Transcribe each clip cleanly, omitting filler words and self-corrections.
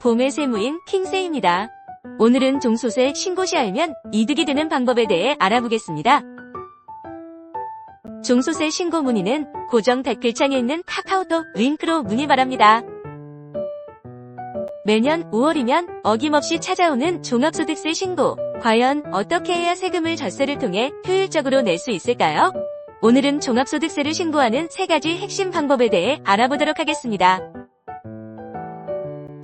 봄의 세무인 킹세입니다. 오늘은 종소세 신고 시 알면 이득이 되는 방법에 대해 알아보겠습니다. 종소세 신고 문의는 고정 댓글창에 있는 카카오톡 링크로 문의 바랍니다. 매년 5월이면 어김없이 찾아오는 종합소득세 신고. 과연 어떻게 해야 세금을 젖세를 통해 효율적으로 낼 수 있을까요? 오늘은 종합소득세를 신고하는 3가지 핵심 방법에 대해 알아보도록 하겠습니다.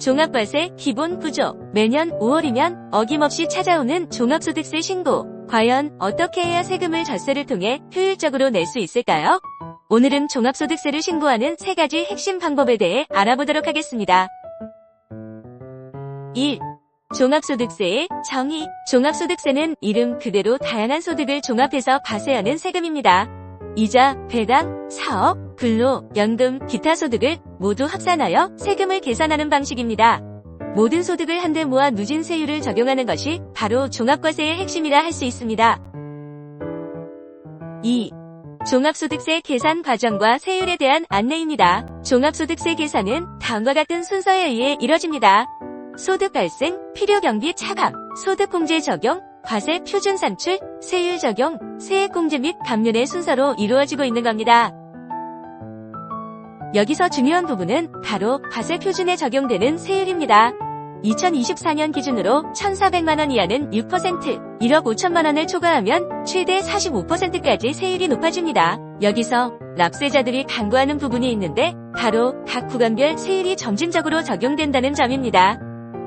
종합과세 기본 구조. 매년 5월이면 어김없이 찾아오는 종합소득세 신고. 과연 어떻게 해야 세금을 젖세를 통해 효율적으로 낼 수 있을까요? 오늘은 종합소득세를 신고하는 3가지 핵심 방법에 대해 알아보도록 하겠습니다. 1. 종합소득세의 정의. 종합소득세는 이름 그대로 다양한 소득을 종합해서 과세하는 세금입니다. 이자, 배당, 사업, 근로, 연금, 기타 소득을 모두 합산하여 세금을 계산하는 방식입니다. 모든 소득을 한데 모아 누진세율을 적용하는 것이 바로 종합과세의 핵심이라 할 수 있습니다. 2. 종합소득세 계산 과정과 세율에 대한 안내입니다. 종합소득세 계산은 다음과 같은 순서에 의해 이뤄집니다. 소득 발생, 필요경비 차감, 소득공제 적용, 과세 표준 산출, 세율 적용, 세액공제 및 감면의 순서로 이루어지고 있는 겁니다. 여기서 중요한 부분은 바로 과세 표준에 적용되는 세율입니다. 2024년 기준으로 1,400만원 이하는 6%, 1억 5천만원을 초과하면 최대 45%까지 세율이 높아집니다. 여기서 납세자들이 간과하는 부분이 있는데 바로 각 구간별 세율이 점진적으로 적용된다는 점입니다.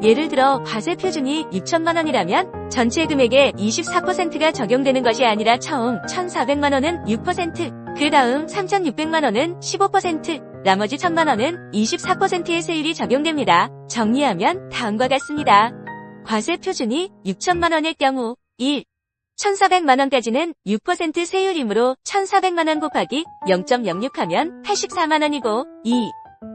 예를 들어 과세 표준이 6천만원이라면 전체 금액의 24%가 적용되는 것이 아니라 처음 1,400만원은 6%, 그 다음 3,600만원은 15%, 나머지 1,000만원은 24%의 세율이 적용됩니다. 정리하면 다음과 같습니다. 과세 표준이 6천만원일 경우 1. 1,400만원까지는 6% 세율이므로 1,400만원 곱하기 0.06하면 84만원이고 2.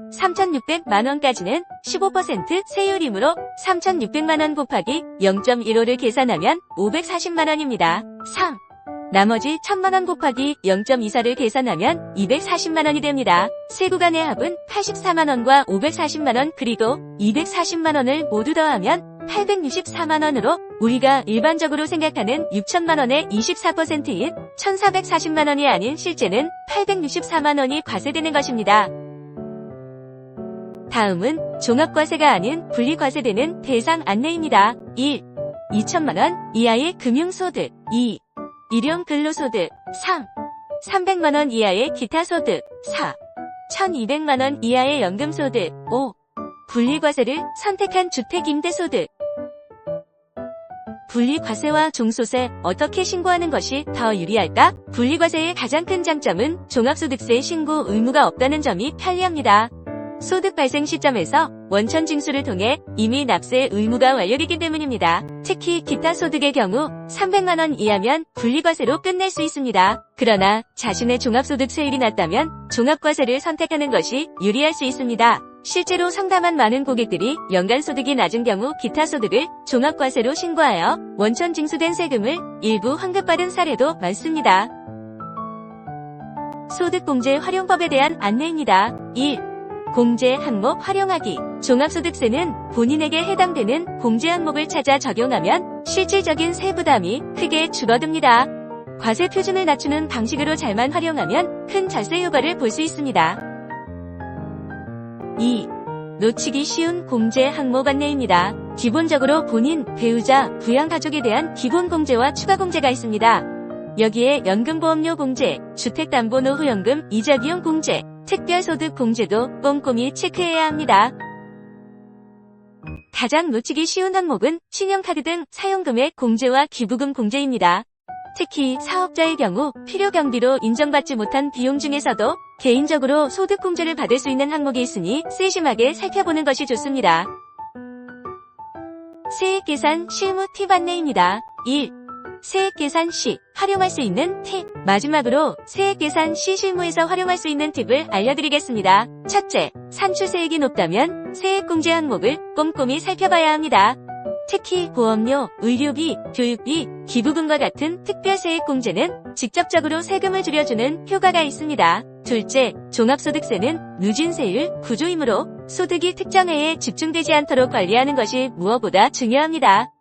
3,600만원까지는 15% 세율이므로 3,600만원 곱하기 0.15를 계산하면 540만원입니다. 3. 나머지 1,000만원 곱하기 0.24를 계산하면 240만원이 됩니다. 세 구간의 합은 84만원과 540만원 그리고 240만원을 모두 더하면 864만원으로 우리가 일반적으로 생각하는 6천만원의 24%인 1,440만원이 아닌 실제는 864만원이 과세되는 것입니다. 다음은 종합과세가 아닌 분리과세되는 대상 안내입니다. 1. 2천만원 이하의 금융소득. 2. 일용 근로소득. 3. 300만원 이하의 기타소득. 4. 1,200만원 이하의 연금소득. 5. 분리과세를 선택한 주택임대소득. 분리과세와 종소세 어떻게 신고하는 것이 더 유리할까? 분리과세의 가장 큰 장점은 종합소득세 신고 의무가 없다는 점이 편리합니다. 소득 발생 시점에서 원천 징수를 통해 이미 납세 의무가 완료되기 때문입니다. 특히 기타 소득의 경우 300만원 이하면 분리과세로 끝낼 수 있습니다. 그러나 자신의 종합소득세율이 낮다면 종합과세를 선택하는 것이 유리할 수 있습니다. 실제로 상담한 많은 고객들이 연간 소득이 낮은 경우 기타 소득을 종합과세로 신고하여 원천 징수된 세금을 일부 환급받은 사례도 많습니다. 소득공제 활용법에 대한 안내입니다. 1. 공제 항목 활용하기. 종합소득세는 본인에게 해당되는 공제 항목을 찾아 적용하면 실질적인 세부담이 크게 줄어듭니다. 과세 표준을 낮추는 방식으로 잘만 활용하면 큰 젖세 효과를 볼 수 있습니다. 2. 놓치기 쉬운 공제 항목 안내입니다. 기본적으로 본인, 배우자, 부양가족에 대한 기본 공제와 추가 공제가 있습니다. 여기에 연금보험료 공제, 주택담보노후연금 이자비용 공제, 특별소득 공제도 꼼꼼히 체크해야 합니다. 가장 놓치기 쉬운 항목은 신용카드 등 사용금액 공제와 기부금 공제입니다. 특히 사업자의 경우 필요경비로 인정받지 못한 비용 중에서도 개인적으로 소득공제를 받을 수 있는 항목이 있으니 세심하게 살펴보는 것이 좋습니다. 세액계산 실무 팁 안내입니다. 1. 세액계산 시 활용할 수 있는 팁. 마지막으로 세액계산 시 실무에서 활용할 수 있는 팁을 알려드리겠습니다. 첫째, 산출세액이 높다면 세액공제 항목을 꼼꼼히 살펴봐야 합니다. 특히 보험료, 의료비, 교육비, 기부금과 같은 특별세액공제는 직접적으로 세금을 줄여주는 효과가 있습니다. 둘째, 종합소득세는 누진세율 구조이므로 소득이 특정 해에 집중되지 않도록 관리하는 것이 무엇보다 중요합니다.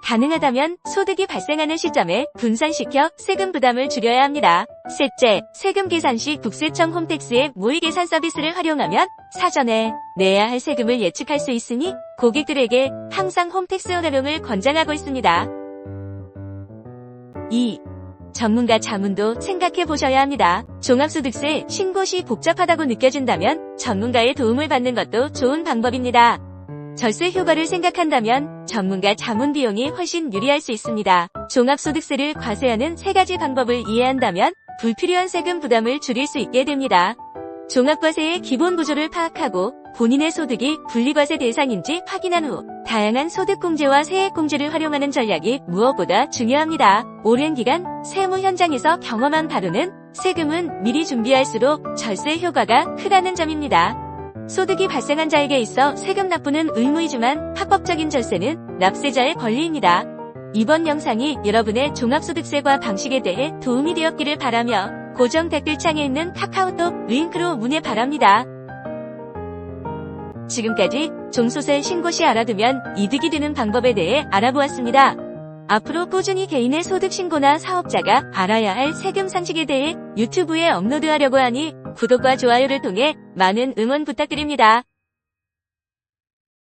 가능하다면 소득이 발생하는 시점에 분산시켜 세금 부담을 줄여야 합니다. 셋째, 세금 계산 시 국세청 홈택스의 모의 계산 서비스를 활용하면 사전에 내야 할 세금을 예측할 수 있으니 고객들에게 항상 홈택스 활용을 권장하고 있습니다. 2. 전문가 자문도 생각해 보셔야 합니다. 종합소득세 신고 시 복잡하다고 느껴진다면 전문가의 도움을 받는 것도 좋은 방법입니다. 절세 효과를 생각한다면 전문가 자문 비용이 훨씬 유리할 수 있습니다. 종합소득세를 과세하는 3가지 방법을 이해한다면 불필요한 세금 부담을 줄일 수 있게 됩니다. 종합과세의 기본 구조를 파악하고 본인의 소득이 분리과세 대상인지 확인한 후 다양한 소득공제와 세액공제를 활용하는 전략이 무엇보다 중요합니다. 오랜 기간 세무 현장에서 경험한 바로는 세금은 미리 준비할수록 절세 효과가 크다는 점입니다. 소득이 발생한 자에게 있어 세금 납부는 의무이지만 합법적인 절세는 납세자의 권리입니다. 이번 영상이 여러분의 종합소득세과 방식에 대해 도움이 되었기를 바라며 고정 댓글창에 있는 카카오톡 링크로 문의 바랍니다. 지금까지 종소세 신고 시 알아두면 이득이 되는 방법에 대해 알아보았습니다. 앞으로 꾸준히 개인의 소득 신고나 사업자가 알아야 할 세금 상식에 대해 유튜브에 업로드하려고 하니 구독과 좋아요를 통해 많은 응원 부탁드립니다.